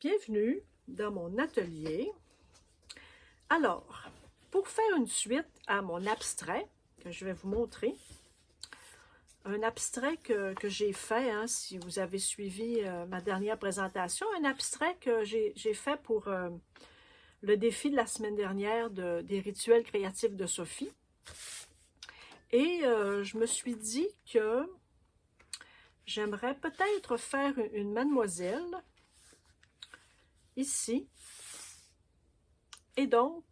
Bienvenue dans mon atelier. Alors, pour faire une suite à mon abstrait que je vais vous montrer, un abstrait que j'ai fait, hein, si vous avez suivi ma dernière présentation, un abstrait que j'ai fait pour le défi de la semaine dernière des rituels créatifs de Sophie. Et je me suis dit que j'aimerais peut-être faire une mademoiselle ici. Et donc,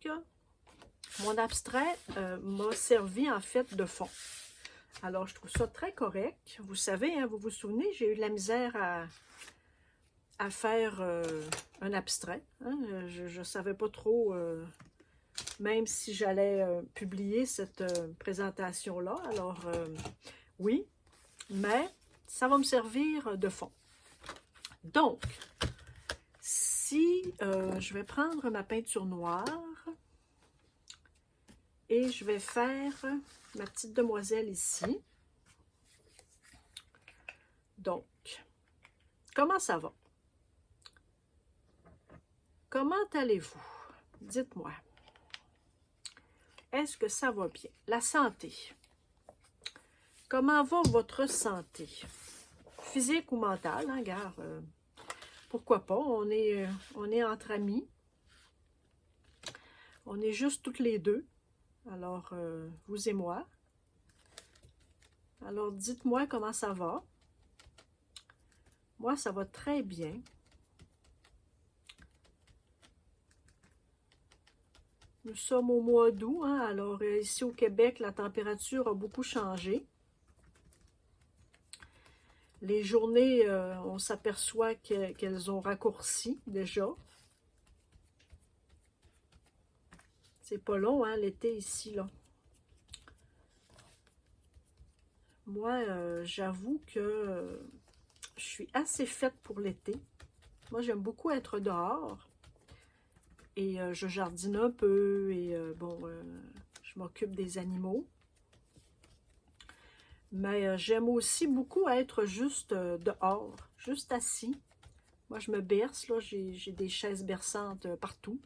mon abstrait m'a servi en fait de fond. Alors, je trouve ça très correct. Vous savez, hein, vous vous souvenez, j'ai eu de la misère à faire un abstrait. Hein. Je ne savais pas trop, même si j'allais publier cette présentation-là. Alors, oui, mais ça va me servir de fond. Donc, si je vais prendre ma peinture noire et je vais faire ma petite demoiselle ici. Donc, comment ça va? Comment allez-vous? Dites-moi. Est-ce que ça va bien? La santé. Comment va votre santé? Physique ou mentale, hein, gars? Pourquoi pas? On est entre amis. On est juste toutes les deux. Alors, vous et moi. Alors, dites-moi comment ça va. Moi, ça va très bien. Nous sommes au mois d'août, hein? Alors ici au Québec, la température a beaucoup changé. Les journées, on s'aperçoit qu'elles ont raccourci déjà. C'est pas long, hein, l'été ici, là. Moi, j'avoue que je suis assez faite pour l'été. Moi, j'aime beaucoup être dehors. Et je jardine un peu et je m'occupe des animaux. Mais j'aime aussi beaucoup être juste dehors, juste assis. Moi, je me berce, là, j'ai des chaises berçantes partout.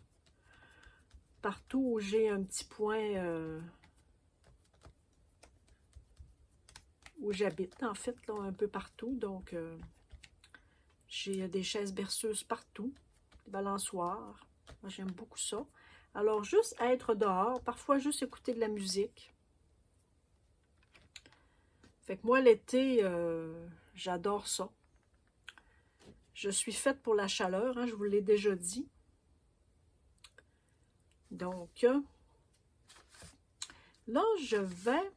Partout où j'ai un petit point où j'habite, en fait, là, un peu partout. Donc, j'ai des chaises berceuses partout, des balançoires. Moi, j'aime beaucoup ça. Alors, juste être dehors, parfois juste écouter de la musique. Fait que moi, l'été, j'adore ça. Je suis faite pour la chaleur, hein, je vous l'ai déjà dit. Donc, là, je vais.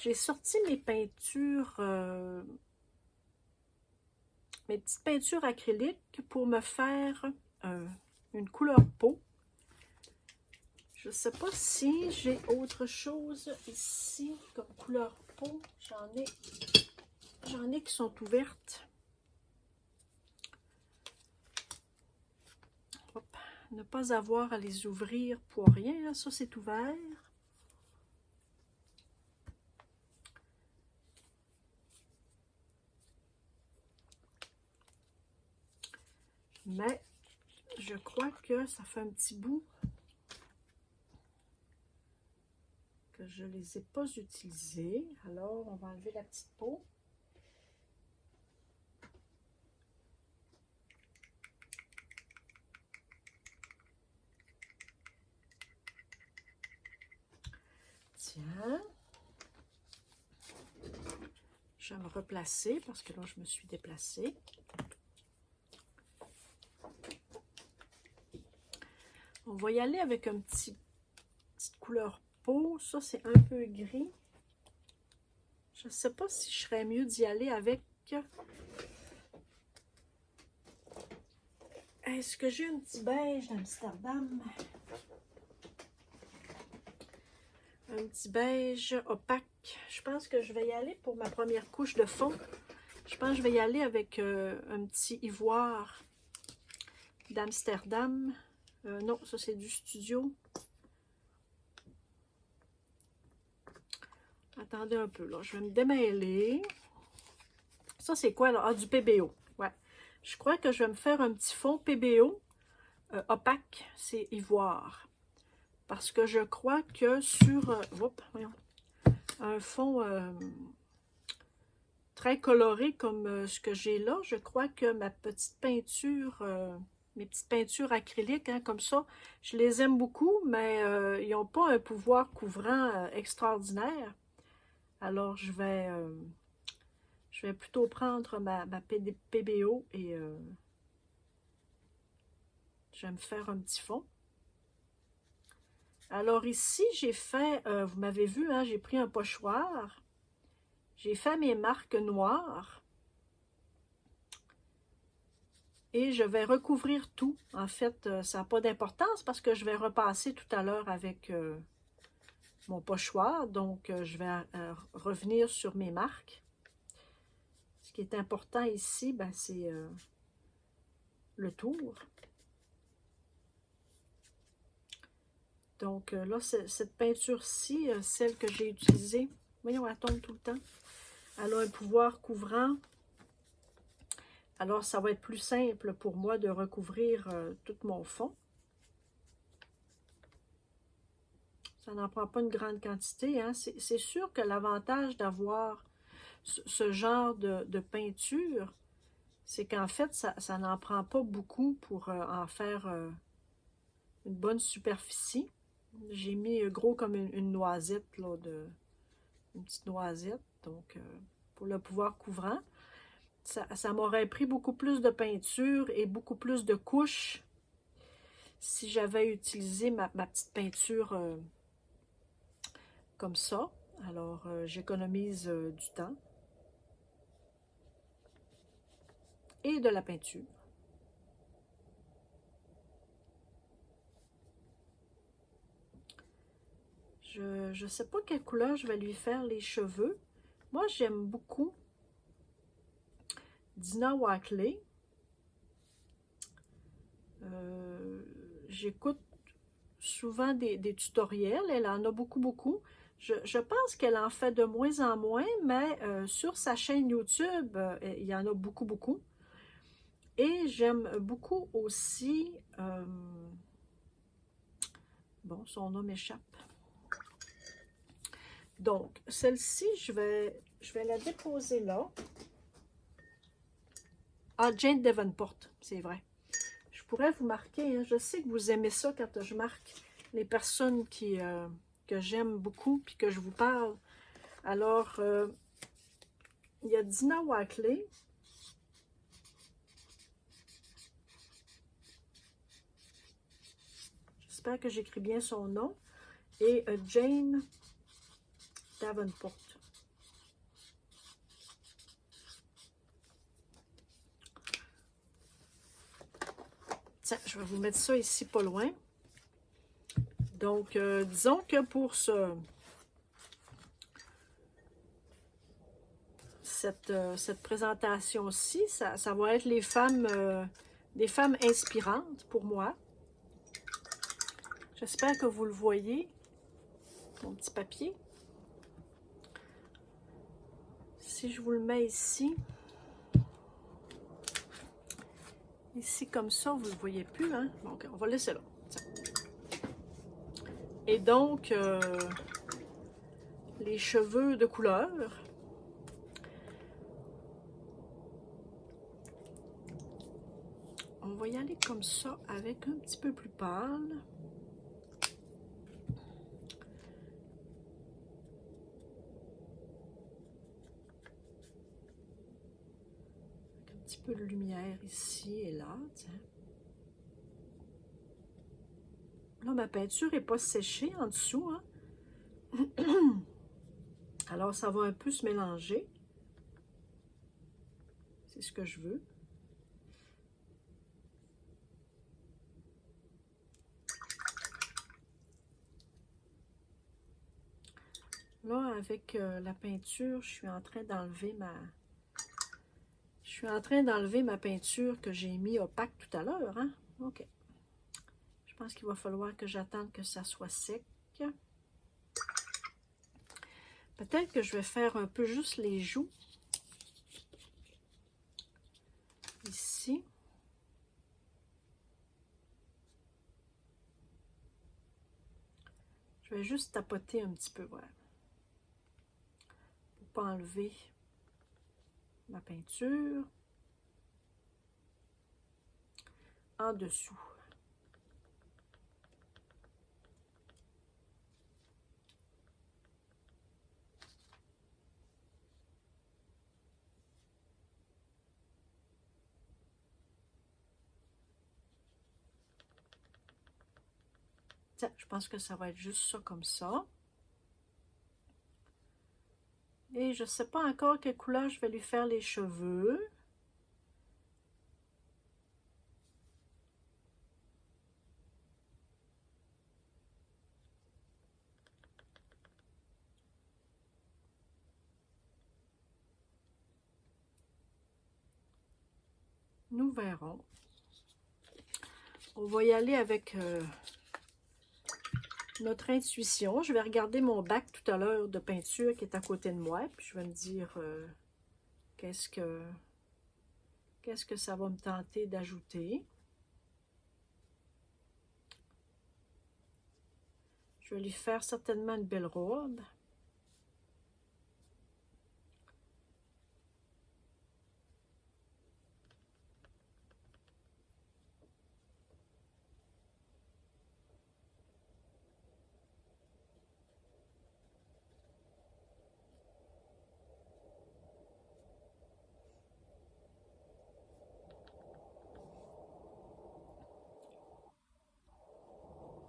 J'ai sorti mes peintures, mes petites peintures acryliques pour me faire une couleur peau. Je ne sais pas si j'ai autre chose ici comme couleur peau. J'en ai qui sont ouvertes. Hop. Ne pas avoir à les ouvrir pour rien. Hein. Ça, c'est ouvert. Mais je crois que ça fait un petit bout que je ne les ai pas utilisés. Alors, on va enlever la petite peau. Tiens. Je vais me replacer parce que là, je me suis déplacée. On va y aller avec un petite couleur peau. Ça, c'est un peu gris. Je ne sais pas si je serais mieux d'y aller avec... Est-ce que j'ai un petit beige d'Amsterdam? Un petit beige opaque. Je pense que je vais y aller pour ma première couche de fond. Je pense que je vais y aller avec un petit ivoire d'Amsterdam. Non, ça c'est du studio. Attendez un peu, là. Je vais me démêler. Ça, c'est quoi, là? Ah, du PBO. Ouais. Je crois que je vais me faire un petit fond PBO opaque. C'est ivoire. Parce que je crois que sur voyons, un fond très coloré comme ce que j'ai là, je crois que ma petite peinture, mes petites peintures acryliques, hein, comme ça, je les aime beaucoup, mais ils n'ont pas un pouvoir couvrant extraordinaire. Alors, je vais plutôt prendre ma PBO et je vais me faire un petit fond. Alors ici, j'ai fait, vous m'avez vu, hein, j'ai pris un pochoir, j'ai fait mes marques noires et je vais recouvrir tout. En fait, ça n'a pas d'importance parce que je vais repasser tout à l'heure avec mon pochoir, donc je vais revenir sur mes marques. Ce qui est important ici, ben, c'est le tour. Donc là, cette peinture-ci, celle que j'ai utilisée, voyons, elle tombe tout le temps. Elle a un pouvoir couvrant. Alors, ça va être plus simple pour moi de recouvrir tout mon fond. Ça n'en prend pas une grande quantité, hein. C'est sûr que l'avantage d'avoir ce genre de peinture, c'est qu'en fait, ça n'en prend pas beaucoup pour en faire une bonne superficie. J'ai mis gros comme une noisette, là, une petite noisette, donc pour le pouvoir couvrant. Ça m'aurait pris beaucoup plus de peinture et beaucoup plus de couches si j'avais utilisé ma petite peinture comme ça. Alors, j'économise du temps et de la peinture. Je ne sais pas quelle couleur je vais lui faire les cheveux. Moi, j'aime beaucoup Dina Wakley. J'écoute souvent des tutoriels. Elle en a beaucoup. Je pense qu'elle en fait de moins en moins, mais sur sa chaîne YouTube, il y en a beaucoup. Et j'aime beaucoup aussi... bon, son nom m'échappe. Donc, celle-ci, je vais la déposer là. Ah, Jane Davenport, c'est vrai. Je pourrais vous marquer, hein, je sais que vous aimez ça quand je marque les personnes que j'aime beaucoup puis que je vous parle. Alors, il y a Dina Wakley. J'espère que j'écris bien son nom. Et Jane Davenport. Tiens, je vais vous mettre ça ici pas loin. Donc, disons que pour cette présentation-ci, ça va être les femmes, des femmes inspirantes pour moi. J'espère que vous le voyez, mon petit papier. Si je vous le mets ici, comme ça, vous ne le voyez plus, hein? Donc, on va laisser là. Tiens. Et donc, les cheveux de couleur. On va y aller comme ça, avec un petit peu plus pâle. Un petit peu de lumière ici et là, tiens. Là, ma peinture n'est pas séchée en dessous, hein? Alors, ça va un peu se mélanger. C'est ce que je veux. Là, avec la peinture, je suis en train d'enlever ma peinture que j'ai mis opaque tout à l'heure, hein? OK. Je pense qu'il va falloir que j'attende que ça soit sec. Peut-être que je vais faire un peu juste les joues. ici. Je vais juste tapoter un petit peu, voilà. Pour ne pas enlever ma peinture. En dessous. Je pense que ça va être juste ça comme ça. Et je ne sais pas encore quelle couleur je vais lui faire les cheveux. Nous verrons. On va y aller avec notre intuition. Je vais regarder mon bac tout à l'heure de peinture qui est à côté de moi. Puis je vais me dire qu'est-ce que ça va me tenter d'ajouter. Je vais lui faire certainement une belle robe.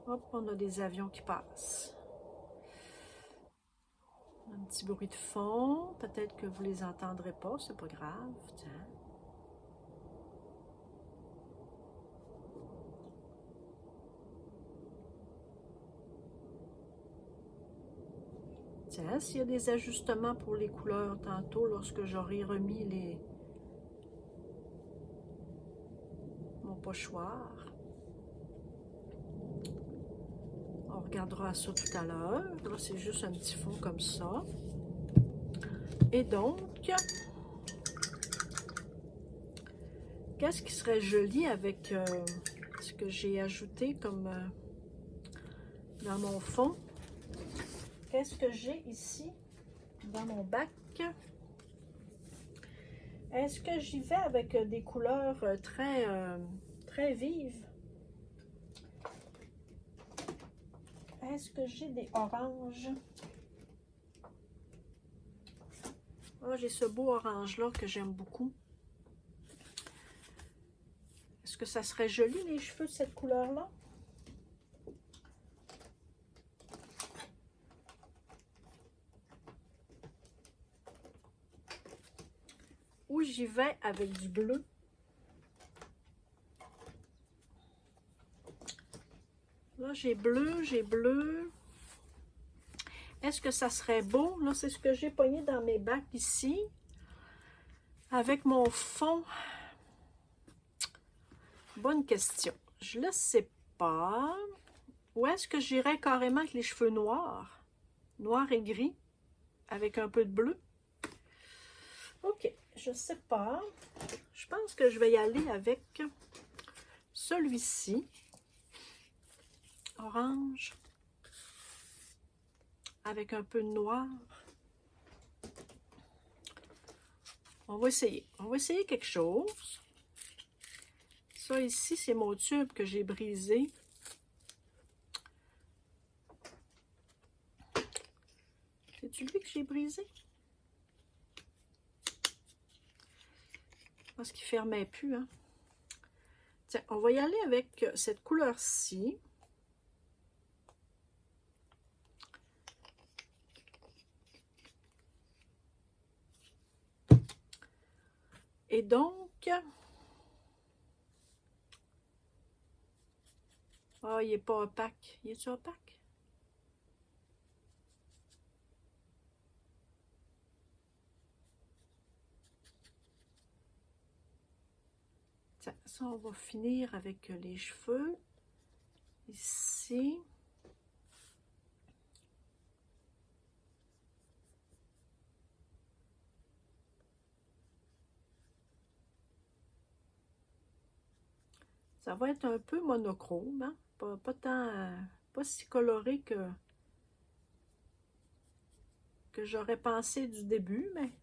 Hop, on a des avions qui passent. Un petit bruit de fond. Peut-être que vous ne les entendrez pas, c'est pas grave. Tiens. Tiens, s'il y a des ajustements pour les couleurs tantôt, lorsque j'aurai remis mon pochoir. On regardera ça tout à l'heure. Là, c'est juste un petit fond comme ça. Et donc, qu'est-ce qui serait joli avec ce que j'ai ajouté comme dans mon fond? Qu'est-ce que j'ai ici dans mon bac? Est-ce que j'y vais avec des couleurs très vives? Est-ce que j'ai des oranges? Oh, j'ai ce beau orange-là que j'aime beaucoup. Est-ce que ça serait joli, les cheveux de cette couleur-là? Ou j'y vais avec du bleu? Là, j'ai bleu, j'ai bleu. Est-ce que ça serait beau? Là, c'est ce que j'ai pogné dans mes bacs ici. Avec mon fond. Bonne question. Je ne le sais pas. Ou est-ce que j'irais carrément avec les cheveux noirs? Noir et gris. Avec un peu de bleu. Ok, je ne sais pas. Je pense que je vais y aller avec celui-ci. Orange. Avec un peu de noir. On va essayer. On va essayer quelque chose. Ça ici, c'est mon tube que j'ai brisé. C'est-tu lui que j'ai brisé? Parce qu'il ne fermait plus. Hein? Tiens, on va y aller avec cette couleur-ci. Et donc, ah, il n'est pas opaque. Il est-tu opaque? Tiens, ça, on va finir avec les cheveux. Ici. Ça va être un peu monochrome, hein? Pas tant, pas si coloré que j'aurais pensé du début, mais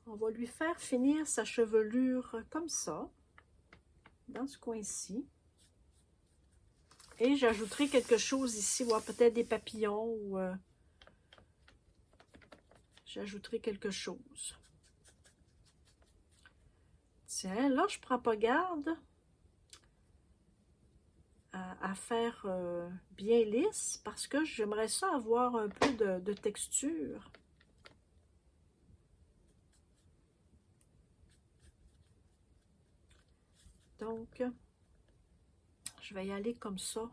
on va lui faire finir sa chevelure comme ça, dans ce coin-ci. Et j'ajouterai quelque chose ici, ou peut-être des papillons, ou j'ajouterai quelque chose. Tiens, là, je ne prends pas garde à faire bien lisse parce que j'aimerais ça avoir un peu de texture. Donc, je vais y aller comme ça.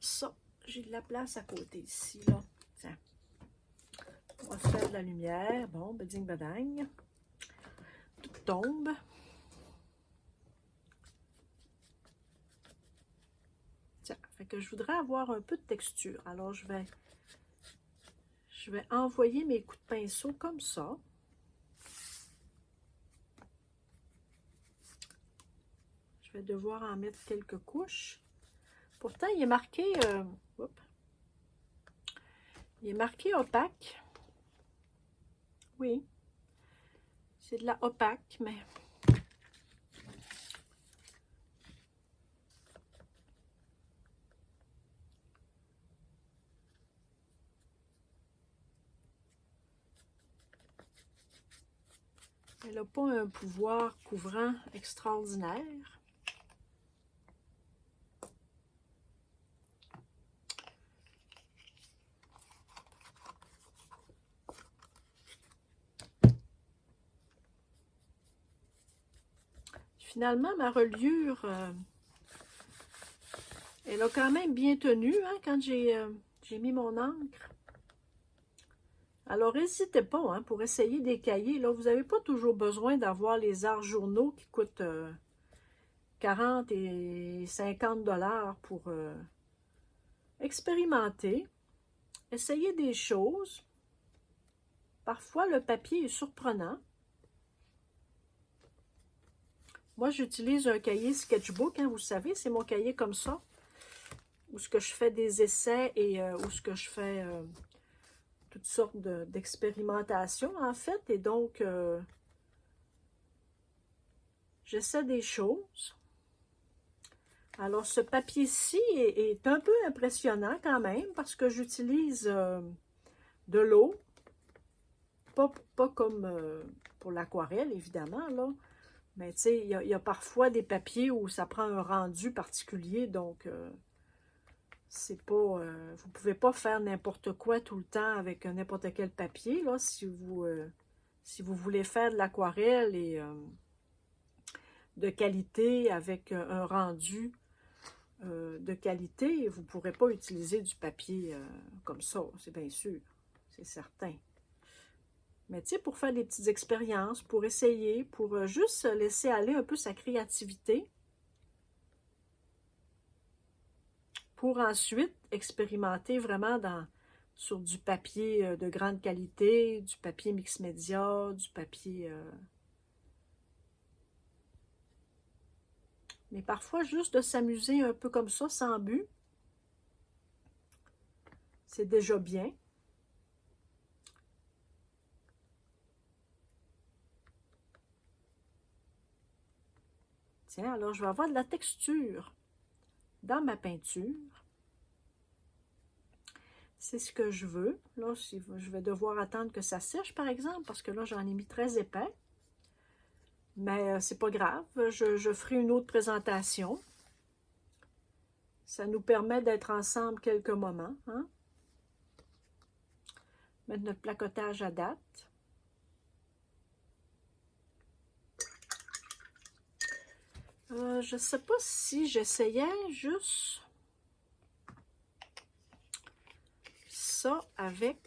Ça, j'ai de la place à côté ici, là. Tiens. On va se faire de la lumière. Bon, beding badang. Tout tombe. Tiens, fait que je voudrais avoir un peu de texture. Alors, je vais envoyer mes coups de pinceau comme ça. Je vais devoir en mettre quelques couches. Pourtant, il est marqué... il est marqué opaque. Oui. C'est de la opaque, mais... elle n'a pas un pouvoir couvrant extraordinaire. Finalement, ma reliure, elle a quand même bien tenu hein, quand j'ai mis mon encre. Alors, n'hésitez pas hein, pour essayer des cahiers. Là, vous n'avez pas toujours besoin d'avoir les arts journaux qui coûtent 40 et 50 $ pour expérimenter. Essayez des choses. Parfois, le papier est surprenant. Moi, j'utilise un cahier sketchbook, hein, vous savez, c'est mon cahier comme ça, où ce que je fais des essais et où ce que je fais toutes sortes d'expérimentations, en fait. Et donc, j'essaie des choses. Alors, ce papier-ci est un peu impressionnant quand même, parce que j'utilise de l'eau, pas comme pour l'aquarelle, évidemment, là. Mais tu sais, il y a parfois des papiers où ça prend un rendu particulier, donc c'est pas... vous pouvez pas faire n'importe quoi tout le temps avec n'importe quel papier, là, si vous voulez faire de l'aquarelle et de qualité avec un rendu de qualité, vous ne pourrez pas utiliser du papier comme ça, c'est bien sûr, c'est certain. Mais tu sais, pour faire des petites expériences, pour essayer, pour juste laisser aller un peu sa créativité, pour ensuite expérimenter vraiment sur du papier de grande qualité, du papier mix média, du papier... Mais parfois, juste de s'amuser un peu comme ça, sans but, c'est déjà bien. Tiens, alors je vais avoir de la texture dans ma peinture. C'est ce que je veux. Là, je vais devoir attendre que ça sèche, par exemple, parce que là, j'en ai mis très épais. Mais c'est pas grave, je ferai une autre présentation. Ça nous permet d'être ensemble quelques moments. Hein? Mettre notre placotage à date. Je ne sais pas si j'essayais juste ça avec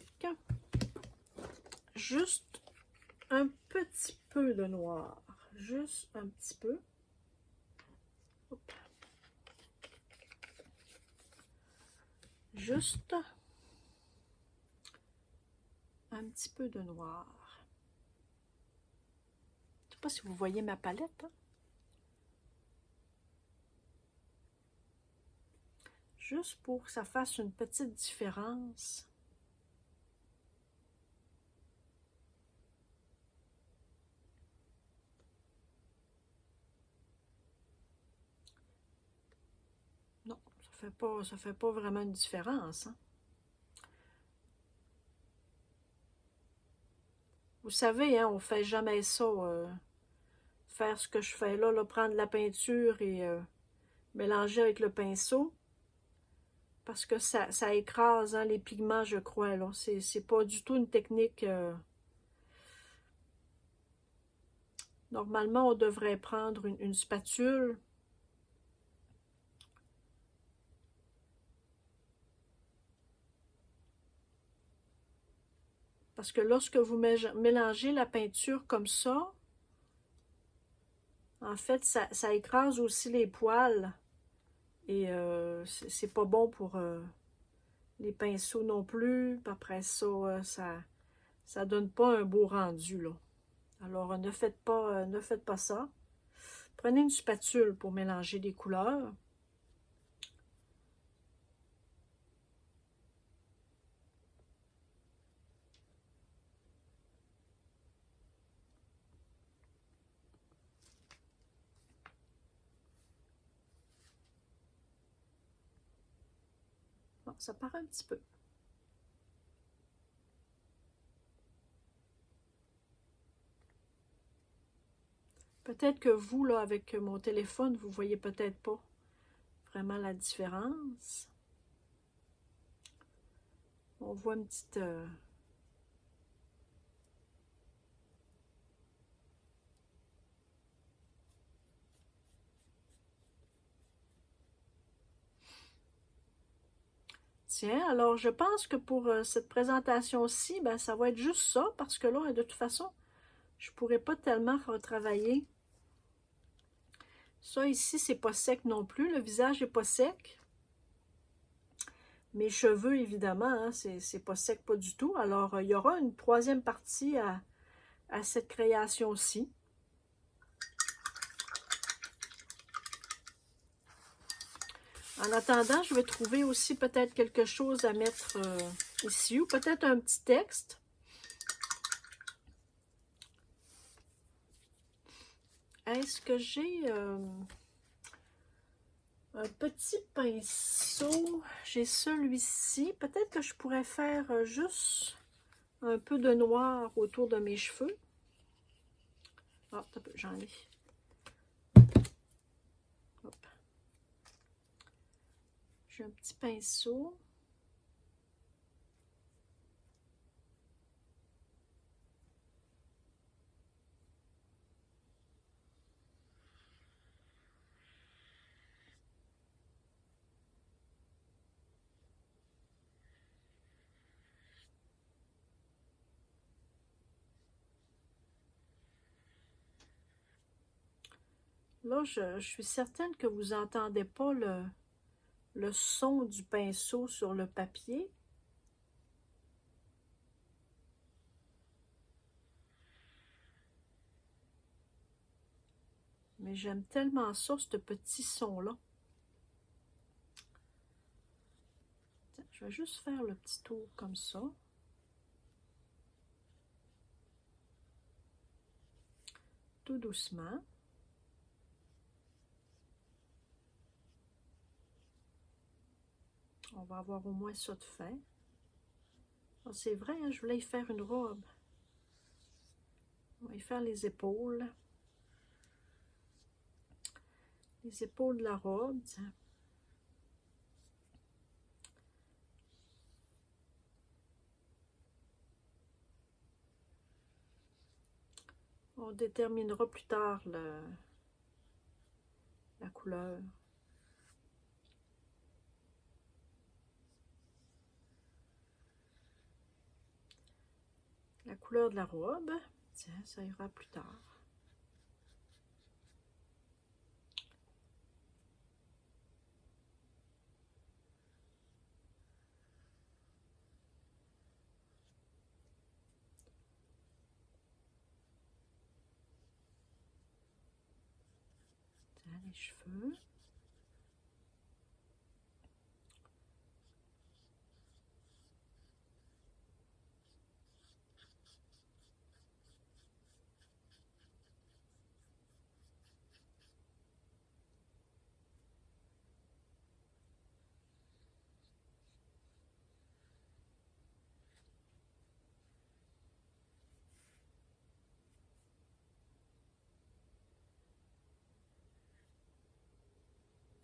juste un petit peu de noir. Juste un petit peu. Hop. Juste un petit peu de noir. Je ne sais pas si vous voyez ma palette. Hein? Juste pour que ça fasse une petite différence. Non, ça fait pas vraiment une différence. Hein? Vous savez, hein, on ne fait jamais ça. Faire ce que je fais là, prendre la peinture et mélanger avec le pinceau. Parce que ça écrase hein, les pigments, je crois. C'est pas du tout une technique. Normalement, on devrait prendre une spatule. Parce que lorsque vous mélangez la peinture comme ça, en fait, ça écrase aussi les poils. Et c'est pas bon pour les pinceaux non plus. Puis après ça, ça donne pas un beau rendu, là. Alors, ne faites pas ça. Prenez une spatule pour mélanger les couleurs. Bon, ça part un petit peu. Peut-être que vous, là, avec mon téléphone, vous voyez peut-être pas vraiment la différence. On voit une petite... Tiens, alors je pense que pour cette présentation-ci, ben, ça va être juste ça, parce que là, de toute façon, je ne pourrais pas tellement retravailler. Ça ici, c'est pas sec non plus, le visage n'est pas sec. Mes cheveux, évidemment, hein, c'est pas sec pas du tout. Alors, il y aura une troisième partie à cette création-ci. En attendant, je vais trouver aussi peut-être quelque chose à mettre ici, ou peut-être un petit texte. Est-ce que j'ai un petit pinceau? J'ai celui-ci. Peut-être que je pourrais faire juste un peu de noir autour de mes cheveux. Ah, j'en ai. Hop. J'ai un petit pinceau. Là, je suis certaine que vous n'entendez pas le son du pinceau sur le papier. Mais j'aime tellement ça, ce petit son-là. Je vais juste faire le petit tour comme ça. Tout doucement. On va avoir au moins ça de fait. Oh, c'est vrai, hein, je voulais y faire une robe. On va y faire les épaules. Les épaules de la robe, tiens. On déterminera plus tard la couleur. La couleur de la robe, tiens, ça ira plus tard. les cheveux.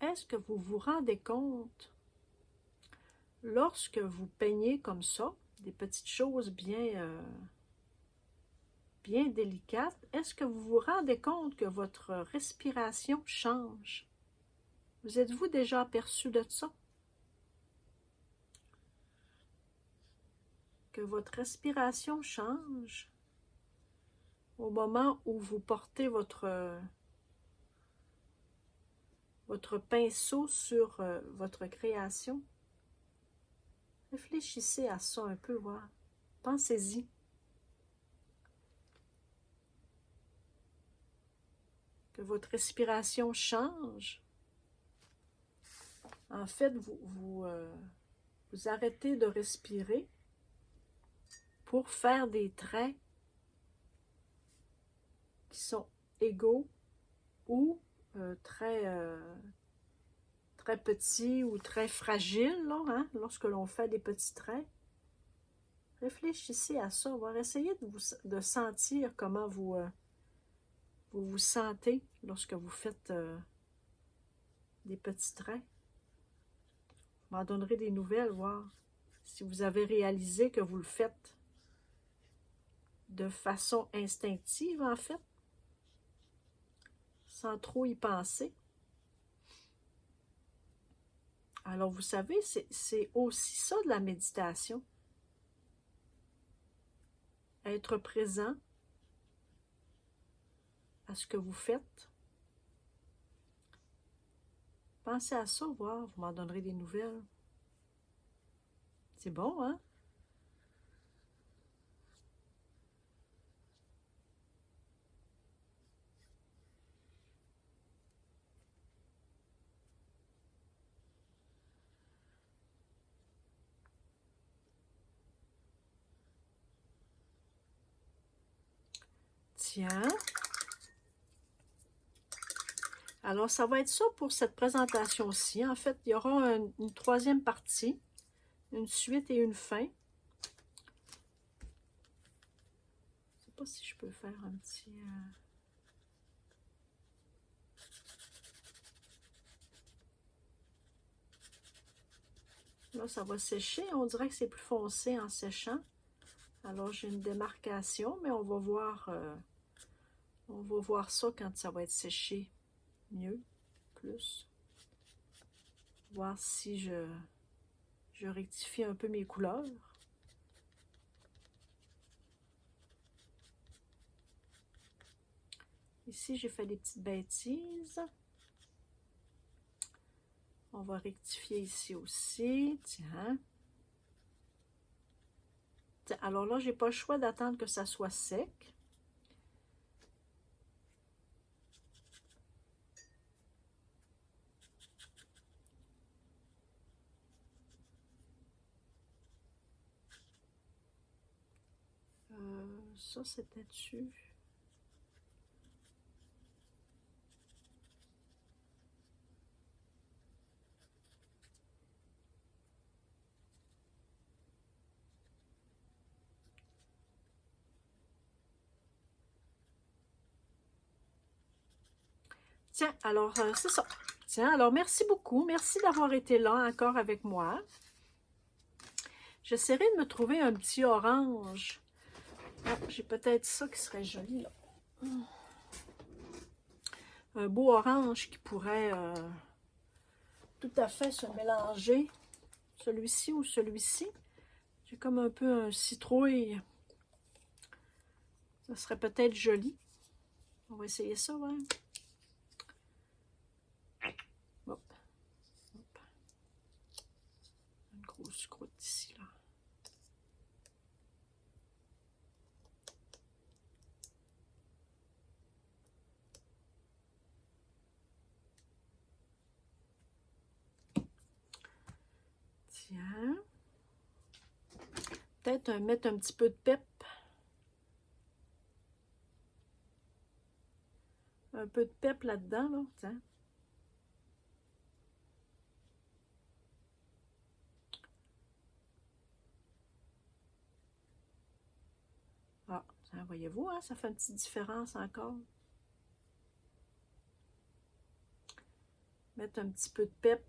Est-ce que vous vous rendez compte, lorsque vous peignez comme ça, des petites choses bien délicates, est-ce que vous vous rendez compte que votre respiration change? Vous êtes-vous déjà aperçu de ça? Que votre respiration change au moment où vous portez votre pinceau sur votre création. Réfléchissez à ça un peu, voir. Pensez-y. Que votre respiration change. En fait, vous arrêtez de respirer pour faire des traits qui sont égaux ou très petits ou très fragiles, là, hein, lorsque l'on fait des petits traits. Réfléchissez à ça. On va essayer de sentir comment vous vous sentez lorsque vous faites des petits traits. Vous m'en donnerez des nouvelles, voir si vous avez réalisé que vous le faites de façon instinctive, en fait, sans trop y penser. Alors, vous savez, c'est aussi ça de la méditation. Être présent à ce que vous faites. Pensez à ça, voir, vous m'en donnerez des nouvelles. C'est bon, hein? Tiens. Alors, ça va être ça pour cette présentation-ci. En fait, il y aura une troisième partie, une suite et une fin. Je ne sais pas si je peux faire un petit... Là, ça va sécher. On dirait que c'est plus foncé en séchant. Alors, j'ai une démarcation, mais on va voir ça quand ça va être séché mieux, plus. Voir si je rectifie un peu mes couleurs. Ici, j'ai fait des petites bêtises. On va rectifier ici aussi. Tiens. Alors là, j'ai pas le choix d'attendre que ça soit sec. Ça, c'était-tu? Tiens, alors, c'est ça. Tiens, alors, merci beaucoup. Merci d'avoir été là encore avec moi. J'essaierai de me trouver un petit orange. Ah, j'ai peut-être ça qui serait joli, là. Un beau orange qui pourrait tout à fait se mélanger. Celui-ci ou celui-ci. J'ai comme un peu un citrouille. Ça serait peut-être joli. On va essayer ça, ouais. Hop. Hop. Une grosse croûte ici, là. Tiens. Peut-être mettre un petit peu de pep. Un peu de pep là-dedans, là. Tiens. Ah, voyez-vous, hein, ça fait une petite différence encore. Mettre un petit peu de pep.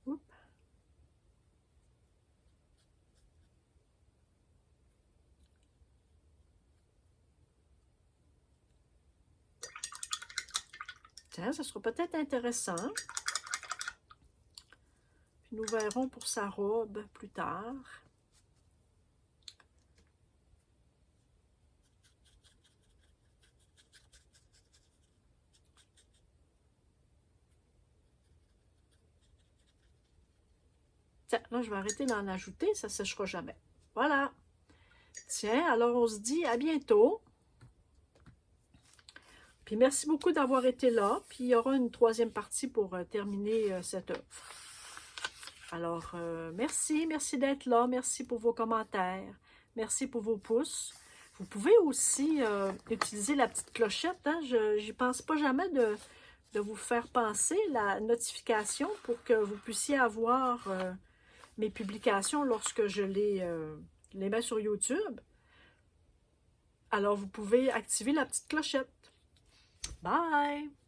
Oups. Tiens, ça sera peut-être intéressant. Puis nous verrons pour sa robe plus tard. Tiens, là, je vais arrêter d'en ajouter, ça ne séchera jamais. Voilà. Tiens, alors on se dit à bientôt. Puis merci beaucoup d'avoir été là. Puis il y aura une troisième partie pour terminer cette œuvre. Alors, merci d'être là. Merci pour vos commentaires. Merci pour vos pouces. Vous pouvez aussi utiliser la petite clochette. Hein? Je n'y pense pas jamais de vous faire penser la notification pour que vous puissiez avoir mes publications lorsque je les mets sur YouTube. Alors, vous pouvez activer la petite clochette. Bye!